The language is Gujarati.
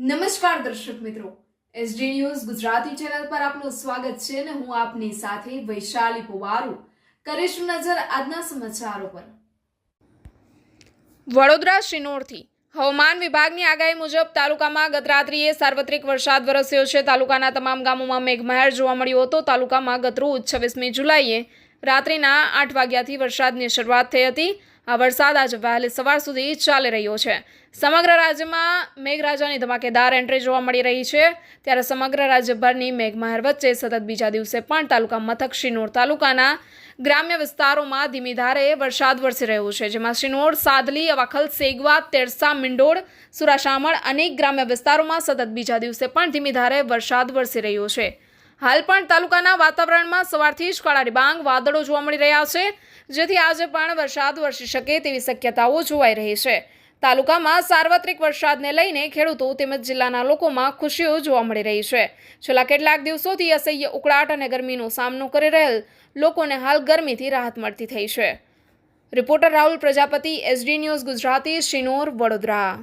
નમસ્કાર દર્શક મિત્રો, એસડી ન્યૂઝ ગુજરાતી ચેનલ પર આપનું સ્વાગત છે અને હું આપની સાથે વૈશાલી પુવારુ કરીશું નજર આજના સમાચારો પર। વડોદરા શિનોરથી હવામાન વિભાગની આગાહી મુજબ તાલુકામાં ગત રાત્રિએ સાર્વત્રિક વરસાદ વરસ્યો છે। તાલુકાના તમામ ગામોમાં મેઘમહેર જોવા મળ્યો હતો। તાલુકામાં ગતરોજ 26મી જુલાઈએ રાત્રિના 8 વાગ્યાથી વરસાદની શરૂઆત થઈ હતી। આ વરસાદ આજે વહેલી સવાર સુધી ચાલી રહ્યો છે। સમગ્ર રાજ્યમાં મેઘરાજાની ધમાકેદાર એન્ટ્રી જોવા મળી રહી છે। ત્યારે સમગ્ર રાજ્યભરની મેઘમહેર વચ્ચે સતત બીજા દિવસે પણ તાલુકા મથક શિનોર તાલુકાના ગ્રામ્ય વિસ્તારોમાં ધીમી ધારે વરસાદ વરસી રહ્યો છે, જેમાં શિનોર, સાદલી, અવાખલ, સેગવા, તેરસા, મિંડોળ, સુરાશામળ અનેક ગ્રામ્ય વિસ્તારોમાં સતત બીજા દિવસે પણ ધીમી ધારે વરસાદ વરસી રહ્યો છે। હાલ પણ તાલુકાના વાતાવરણમાં સવારથી જ કાળા ડિબાંગ વાદળો જોવા મળી રહ્યા છે, જેથી આજે પણ વરસાદ વરસી શકે તેવી શક્યતાઓ જોવાઈ રહી છે। તાલુકામાં સાર્વત્રિક વરસાદને લઈને ખેડૂતો તેમજ જિલ્લાના લોકોમાં ખુશીઓ જોવા મળી રહી છે। છેલ્લા કેટલાક દિવસોથી અસહ્ય ઉકળાટ અને ગરમીનો સામનો કરી રહેલ લોકોને હાલ ગરમીથી રાહત મળતી થઈ છે। Reporter Rahul Prajapati, SD news Gujarati, Sinor, Vadodara.